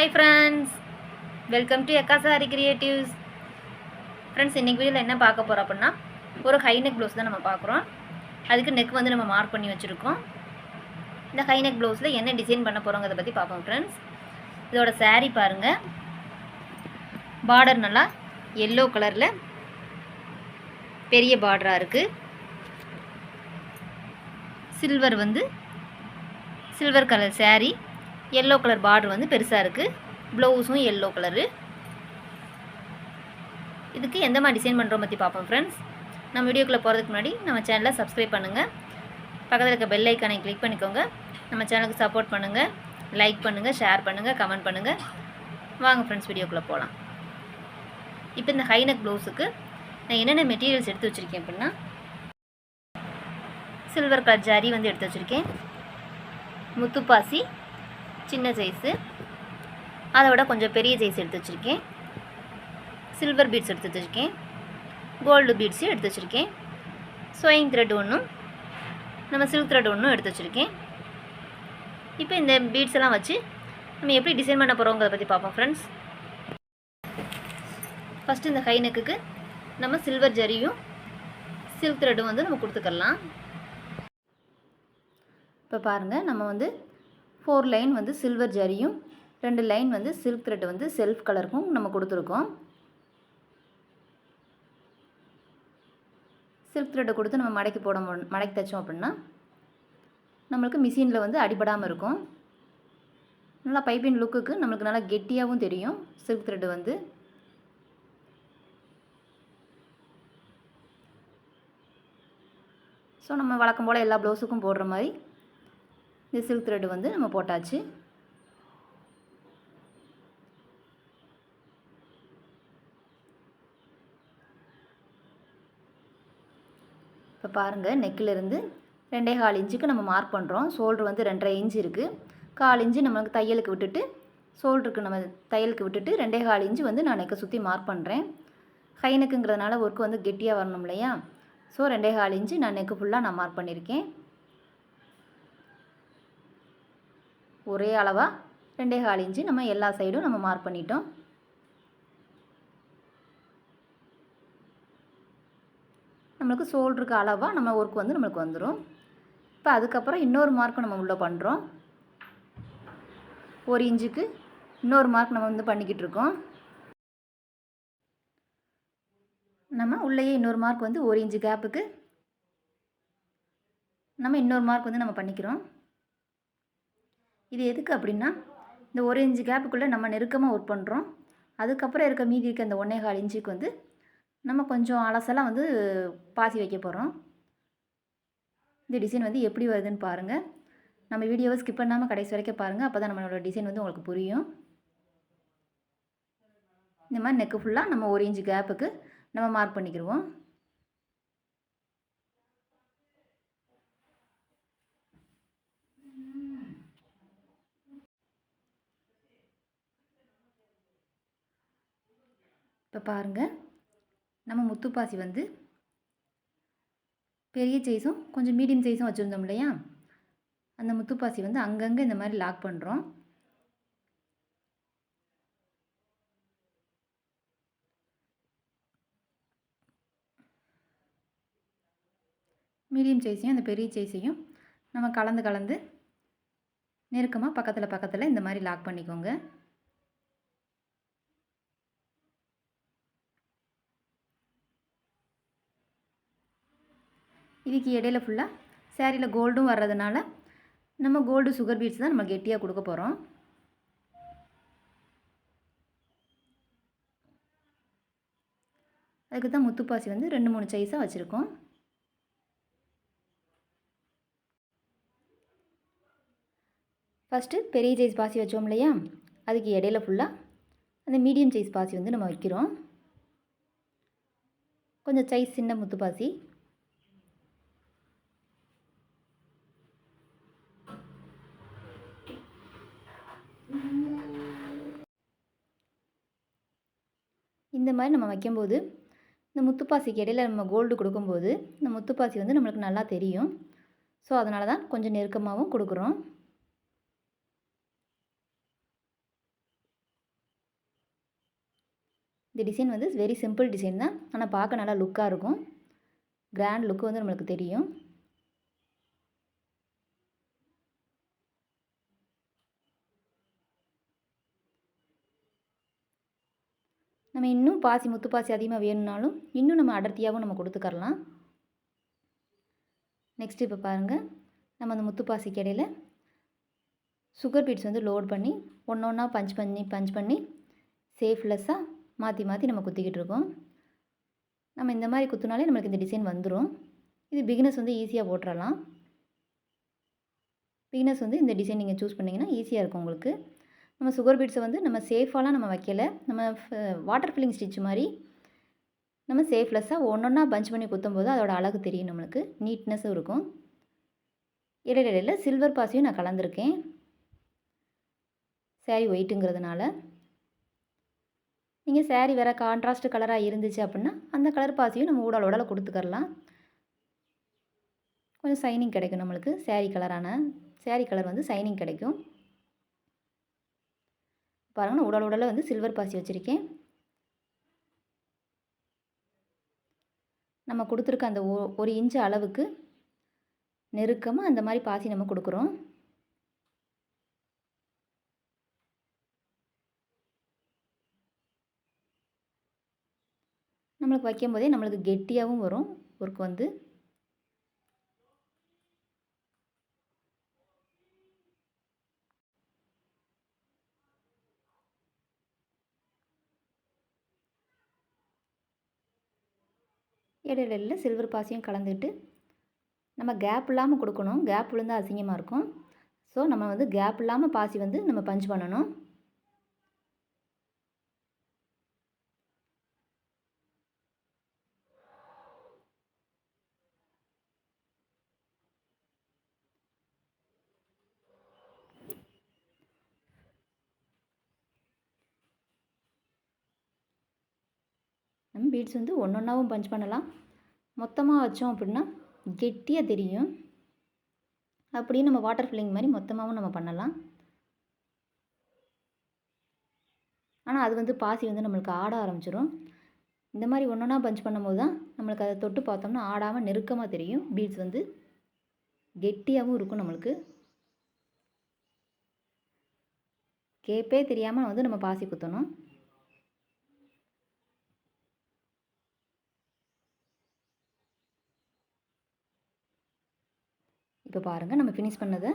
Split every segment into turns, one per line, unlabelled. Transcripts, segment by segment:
Hi friends, welcome to Ekka Saree Creatives. Friends, இன்னைக்கு வீடியோல என்ன பார்க்க போறோம் அப்படினா ஒரு ஹை நெக் ப்ளவுஸ் தான் நம்ம பார்க்குறோம். அதுக்கு நெக் வந்து நம்ம மார்க் பண்ணி வச்சிருக்கோம். இந்த ஹை நெக் ப்ளவுஸ்ல என்ன டிசைன் பண்ண போறோம்ங்கறத பத்தி பார்ப்போம் friends. இதோட saree பாருங்க. border நல்லா yellow கலர்ல பெரிய பார்டரா இருக்கு. Silver colour saree, yellow colour border வந்து பெருசா இருக்கு. ப்ளவுஸும் yellow கலர். இதுக்கு எந்த மாதிரி டிசைன் பண்றோம் பத்தி பாப்போம் फ्रेंड्स. நம்ம வீடியோக்குள்ள போறதுக்கு முன்னாடி நம்ம சேனலை சப்ஸ்கிரைப் பண்ணுங்க. பக்கத்துல இருக்க பெல் ஐகானை கிளிக் பண்ணிக்கோங்க. நம்ம சேனலுக்கு சப்போர்ட் பண்ணுங்க. லைக் பண்ணுங்க, ஷேர் பண்ணுங்க, கமெண்ட் பண்ணுங்க. வாங்க फ्रेंड्स வீடியோக்குள்ள போலாம். இப்போ இந்த ஹை நெக் ப்ளவுஸ்க்கு நான் என்னென்ன மெட்டீரியல்ஸ் எடுத்து வச்சிருக்கேன் அப்படினா சில்வர் கலர் ஜரி வந்து எடுத்து வச்சிருக்கேன். முத்துப்பாசி சின்ன சைஸ், அதோட கொஞ்சம் பெரிய சைஸ் எடுத்து வச்சிருக்கேன். சில்வர் பீட்ஸ் எடுத்து வச்சிருக்கேன். கோல்டு பீட்ஸ் எடுத்து வச்சிருக்கேன். ஸ்வைங் த்ரெட் ஒன்றும் நம்ம சில்க் த்ரெட் ஒன்றும் எடுத்து வச்சிருக்கேன். இப்போ இந்த பீட்ஸ் எல்லாம் வச்சு நம்ம எப்படி டிசைன் பண்ண போகிறோங்கிறத பற்றி பார்ப்போம் ஃப்ரெண்ட்ஸ். ஃபஸ்ட்டு இந்த ஹை நெக்குக்கு நம்ம சில்வர் ஜரியும் சில்க் த்ரெட்டும் வந்து நம்ம கொடுத்துக்கலாம். இப்போ பாருங்கள், நம்ம வந்து 4 லைன் வந்து சில்வர் ஜரியும் 2 லைன் வந்து சில்க் த்ரெட் வந்து செல்ஃப் கலருக்கும் நம்ம கொடுத்துருக்கோம். சில்க் த்ரெட்டை கொடுத்து நம்ம மடக்கி தைச்சோம் அப்படின்னா நம்மளுக்கு மிஷினில் வந்து அடிபடாமல் இருக்கும். நல்லா பைப்பிங் லுக்குக்கு நம்மளுக்கு நல்லா கெட்டியாகவும் தெரியும் சில்க் த்ரெட்டு வந்து. ஸோ நம்ம வழக்கம் போல் எல்லா ப்ளவுஸுக்கும் போடுற மாதிரி இந்த சில்க் த்ரெட் வந்து நம்ம போட்டாச்சு. இப்போ பாருங்கள், நெக்கிலிருந்து 2.25 இன்ச்சுக்கு நம்ம மார்க் பண்ணுறோம். ஷோல்டர் வந்து 2.5 இன்ச்சு இருக்குது. 1/4 இன்ச்சு நம்மளுக்கு தையலுக்கு விட்டுட்டு ஷோல்டருக்கு நம்ம தையலுக்கு விட்டுட்டு 2.25 இன்ச்சு வந்து நான் நெக்கை சுற்றி மார்க் பண்ணுறேன். ஹை நெக்குங்கிறதுனால ஒர்க்கு வந்து கெட்டியாக வரணும் இல்லையா? ஸோ 2.25 இன்ச்சு நான் நெக்கு ஃபுல்லாக நான் மார்க் பண்ணியிருக்கேன். ஒரே அளவாக 2.25 இன்ச்சு நம்ம எல்லா சைடும் நம்ம மார்க் பண்ணிட்டோம். நம்மளுக்கு ஷோல்டருக்கு அளவாக நம்ம ஒர்க் வந்து நம்மளுக்கு வந்துடும். இப்போ அதுக்கப்புறம் இன்னொரு மார்க் நம்ம உள்ளே பண்ணுறோம். 1 இன்ச்சுக்கு இன்னொரு மார்க் நம்ம வந்து பண்ணிக்கிட்டு இருக்கோம். நம்ம உள்ளேயே இன்னொரு மார்க் வந்து 1 இன்ச்சு கேப்புக்கு நம்ம இன்னொரு மார்க் வந்து நம்ம பண்ணிக்கிறோம். இது எதுக்கு அப்படின்னா, இந்த 1 இன்ச்சு கேப்புக்குள்ளே நம்ம நெருக்கமாக ஒர்க் பண்ணுறோம். அதுக்கப்புறம் இருக்க மீதி இருக்க அந்த 1.25 இன்ச்சுக்கு வந்து நம்ம கொஞ்சம் அலசலாக வந்து பாசி வைக்க போகிறோம். இந்த டிசைன் வந்து எப்படி வருதுன்னு பாருங்கள். நம்ம வீடியோவை ஸ்கிப் பண்ணாமல் கடைசி வரைக்கும் பாருங்கள். அப்போ தான் நம்மளோட டிசைன் வந்து உங்களுக்கு புரியும். இந்த மாதிரி நெக்கு ஃபுல்லாக நம்ம 1 இன்ச்சு கேப்புக்கு நம்ம மார்க் பண்ணிக்கிடுவோம். இப்போ பாருங்கள், நம்ம முத்துப்பாசி வந்து பெரிய சைஸும் கொஞ்சம் மீடியம் சைஸும் வச்சுருந்தோம் இல்லையா? அந்த முத்துப்பாசி வந்து அங்கங்கே இந்த மாதிரி லாக் பண்ணுறோம். மீடியம் சைஸையும் அந்த பெரிய சைஸையும் நம்ம கலந்து நெருக்கமாக பக்கத்தில் இந்த மாதிரி லாக் பண்ணிக்கோங்க. இதுக்கு இடையில ஃபுல்லாக சேரீயில் கோல்டும் வர்றதுனால நம்ம கோல்டு சுகர் பீட்ஸ் தான் நம்ம கெட்டியாக கொடுக்க போகிறோம். அதுக்கு தான் முத்துப்பாசி வந்து 2-3 சைஸாக வச்சுருக்கோம். ஃபஸ்ட்டு பெரிய சைஸ் பாசி வச்சோம் இல்லையா? அதுக்கு இடையில ஃபுல்லாக அந்த மீடியம் சைஸ் பாசி வந்து நம்ம வைக்கிறோம். கொஞ்சம் சைஸ் சின்ன முத்துப்பாசி. இந்த மாதிரி நம்ம வைக்கும்போது இந்த முத்துப்பாசிக்கு இடையில நம்ம கோல்டு கொடுக்கும்போது இந்த முத்துப்பாசி வந்து நம்மளுக்கு நல்லா தெரியும். ஸோ அதனால தான் கொஞ்சம் நெருக்கமாகவும் கொடுக்குறோம். இந்த டிசைன் வந்து வெரி சிம்பிள் டிசைன் தான், ஆனால் பார்க்க நல்லா லுக்காக இருக்கும். கிராண்ட் லுக்கு வந்து நம்மளுக்கு தெரியும். நம்ம இன்னும் பாசி முத்து பாசி அதிகமாக வேணும்னாலும் இன்னும் நம்ம அடர்த்தியாகவும் நம்ம கொடுத்துக்கரலாம். நெக்ஸ்ட் இப்போ பாருங்கள், நம்ம அந்த முத்து பாசிக்கு இடையில சுகர் பீட்ஸ் வந்து லோட் பண்ணி ஒன்று ஒன்றா பஞ்ச் பண்ணி சேஃப்லெஸ்ஸாக மாற்றி மாற்றி நம்ம குத்திக்கிட்டு இருக்கோம். நம்ம இந்த மாதிரி குத்துனாலே நம்மளுக்கு இந்த டிசைன் வந்துடும். இது பிகினர்ஸ் வந்து ஈஸியாக போட்டுறலாம். பிகினர்ஸ் வந்து இந்த டிசைன் நீங்கள் சூஸ் பண்ணிங்கன்னா ஈஸியாக இருக்கும் உங்களுக்கு. நம்ம சுகர் பீட்ஸை வந்து நம்ம சேஃபாலாம் நம்ம வைக்கலை, நம்ம வாட்டர் ஃபில்லிங் ஸ்டிச் மாதிரி நம்ம சேஃப்லெஸ்ஸாக ஒன்றொன்னா பஞ்ச் பண்ணி குத்தும்போது அதோட அழகு தெரியும், நம்மளுக்கு நீட்னஸும் இருக்கும். இடையில சில்வர் பாசியும் நான் கலந்துருக்கேன், சாரீ ஒயிட்டுங்கிறதுனால. நீங்கள் சாரீ வேறு கான்ட்ராஸ்ட் கலராக இருந்துச்சு அப்படின்னா அந்த கலர் பாசியும் நம்ம ஊடால கொடுத்துக்கரலாம். கொஞ்சம் சைனிங் கிடைக்கும் நம்மளுக்கு, சாரீ கலர் வந்து சைனிங் கிடைக்கும். பாருங்கள், நான் உடலில் வந்து சில்வர் பாசி வச்சுருக்கேன். நம்ம கொடுத்துருக்க அந்த 1 இன்ச்சு அளவுக்கு நெருக்கமாக அந்த மாதிரி பாசி நம்ம கொடுக்குறோம். நம்மளுக்கு வைக்கும்போதே நம்மளுக்கு கெட்டியாகவும் வரும் ஒர்க் வந்து. இடையில சில்வர் பாசியும் கலந்துக்கிட்டு நம்ம கேப் இல்லாமல் கொடுக்கணும். கேப் விழுந்தால் அசிங்கமாக இருக்கும். ஸோ நம்ம வந்து கேப் இல்லாமல் பாசி வந்து நம்ம பஞ்ச் பண்ணணும். நம்ம பீட்ஸ் வந்து ஒன்றொன்னாவும் பஞ்ச் பண்ணலாம். மொத்தமாக வச்சோம் அப்படின்னா கெட்டியாக தெரியும். அப்படியே நம்ம வாட்டர் ஃபில்லிங் மாதிரி மொத்தமாகவும் நம்ம பண்ணலாம். ஆனால் அது வந்து பாசி வந்து நம்மளுக்கு ஆட ஆரம்பிச்சிடும். இந்த மாதிரி ஒன்றொன்னா பஞ்ச் பண்ணும்போது தான் நம்மளுக்கு அதை தொட்டு பார்த்தோம்னா ஆடாமல் நெருக்கமாக தெரியும். பீட்ஸ் வந்து கெட்டியாகவும் இருக்கும். நம்மளுக்கு கேப்பே தெரியாமல் வந்து நம்ம பாசி குத்தணும். இப்போ பாருங்கள், நம்ம ஃபினிஷ் பண்ணதை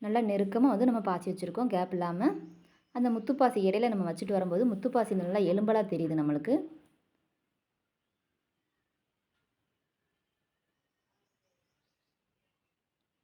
நல்லா நெருக்கமாக வந்து நம்ம பாசி வச்சுருக்கோம், கேப் இல்லாமல். அந்த முத்துப்பாசி இடையில நம்ம வச்சுட்டு வரும்போது முத்துப்பாசி நல்லா எலும்பலாக தெரியுது நம்மளுக்கு.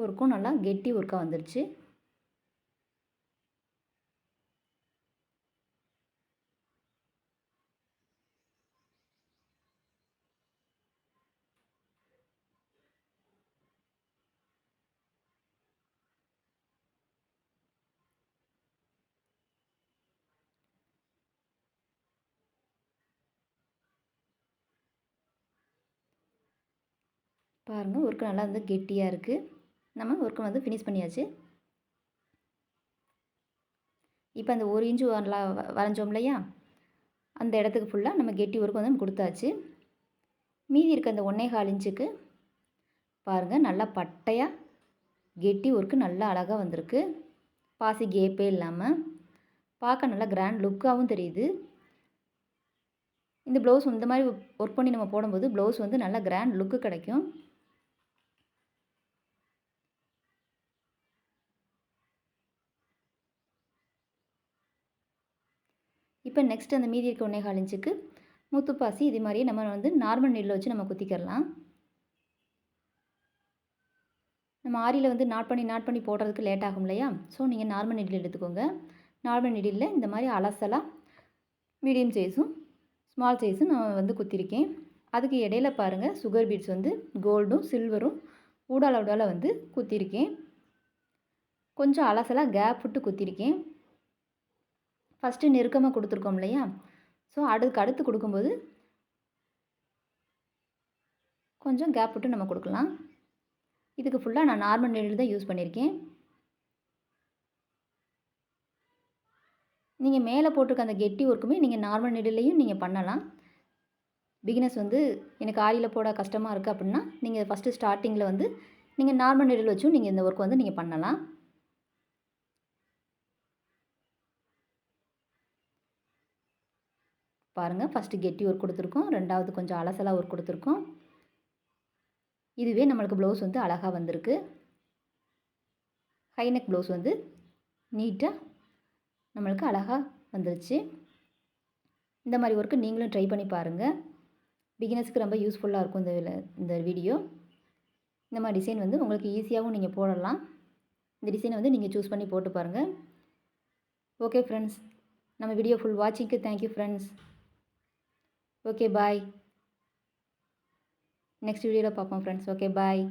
ஒர்க்கும் நல்லா கெட்டி ஒர்க்காக வந்துருச்சு. பாருங்கள், ஒர்க்கு நல்லா வந்து கெட்டியாக இருக்குது. நம்ம ஒர்க்கு வந்து ஃபினிஷ் பண்ணியாச்சு. இப்போ அந்த 1 இன்ச்சு வரைஞ்சோம் இல்லையா, அந்த இடத்துக்கு ஃபுல்லாக நம்ம கெட்டி ஒர்க்கு வந்து நம்ம கொடுத்தாச்சு. மீதி இருக்க அந்த 1.25 இன்ச்சுக்கு பாருங்கள், நல்லா பட்டையாக கெட்டி ஒர்க்கு நல்லா அழகாக வந்திருக்கு. பாசி கேப்பே இல்லாமல் பார்க்க நல்லா கிராண்ட் லுக்காகவும் தெரியுது. இந்த ப்ளவுஸ் இந்த மாதிரி ஒர்க் பண்ணி நம்ம போடும்போது ப்ளவுஸ் வந்து நல்லா கிராண்ட் லுக்கு கிடைக்கும். இப்போ நெக்ஸ்ட் அந்த மீதி இருக்க 1.25 இன்ச்சுக்கு முத்துப்பாசி இதே மாதிரியே நம்ம வந்து நார்மல் நீடில் வச்சு நம்ம குத்திக்கிறலாம். நம்ம ஆரியில் வந்து நாட் பண்ணி போடுறதுக்கு லேட் ஆகும் இல்லையா, ஸோ நீங்கள் நார்மல் நீடில் எடுத்துக்கோங்க. நார்மல் நீடில் இந்த மாதிரி அலசலாக மீடியம் சைஸும் ஸ்மால் சைஸும் நான் வந்து குத்திருக்கேன். அதுக்கு இடையில பாருங்கள், சுகர் பீட்ஸ் வந்து கோல்டும் சில்வரும் ஊடால வந்து குத்திருக்கேன். கொஞ்சம் அலசலாக கேப் விட்டு குத்திருக்கேன். ஃபஸ்ட்டு நெருக்கமாக கொடுத்துருக்கோம் இல்லையா, ஸோ அடுத்து கொடுக்கும்போது கொஞ்சம் கேப் விட்டு நம்ம கொடுக்கலாம். இதுக்கு ஃபுல்லாக நான் நார்மல் நீடில் தான் யூஸ் பண்ணியிருக்கேன். நீங்கள் மேலே போட்டிருக்க அந்த கெட்டி ஒர்க்குமே நீங்கள் நார்மல் நீடில்லையும் நீங்கள் பண்ணலாம். பிகினர்ஸ் வந்து எனக்கு ஆரியில் போட கஷ்டமாக இருக்குது அப்படின்னா நீங்கள் ஃபஸ்ட்டு ஸ்டார்டிங்கில் வந்து நீங்கள் நார்மல் நீடில் வச்சும் நீங்கள் இந்த ஒர்க் வந்து நீங்கள் பண்ணலாம். பாருங்கள், ஃபஸ்ட்டு கெட்டி ஒர்க் கொடுத்துருக்கோம், ரெண்டாவது கொஞ்சம் அலசலாக ஒர்க் கொடுத்துருக்கோம். இதுவே நம்மளுக்கு ப்ளவுஸ் வந்து அழகாக வந்திருக்கு. ஹைநெக் ப்ளவுஸ் வந்து நீட்டாக நம்மளுக்கு அழகாக வந்துருச்சு. இந்த மாதிரி ஒர்க்கு நீங்களும் ட்ரை பண்ணி பாருங்கள். பிகினர்ஸ்க்கு ரொம்ப யூஸ்ஃபுல்லாக இருக்கும் இந்த வீடியோ. இந்த மாதிரி டிசைன் வந்து உங்களுக்கு ஈஸியாகவும் நீங்கள் போடலாம். இந்த டிசைனை வந்து நீங்கள் சூஸ் பண்ணி போட்டு பாருங்கள். ஓகே ஃப்ரெண்ட்ஸ், நம்ம வீடியோ ஃபுல் வாட்சிங்க்கு thank you friends. Okay bye. Next வீடியோவில் பார்ப்போம் ஃப்ரெண்ட்ஸ். ஓகே பாய்.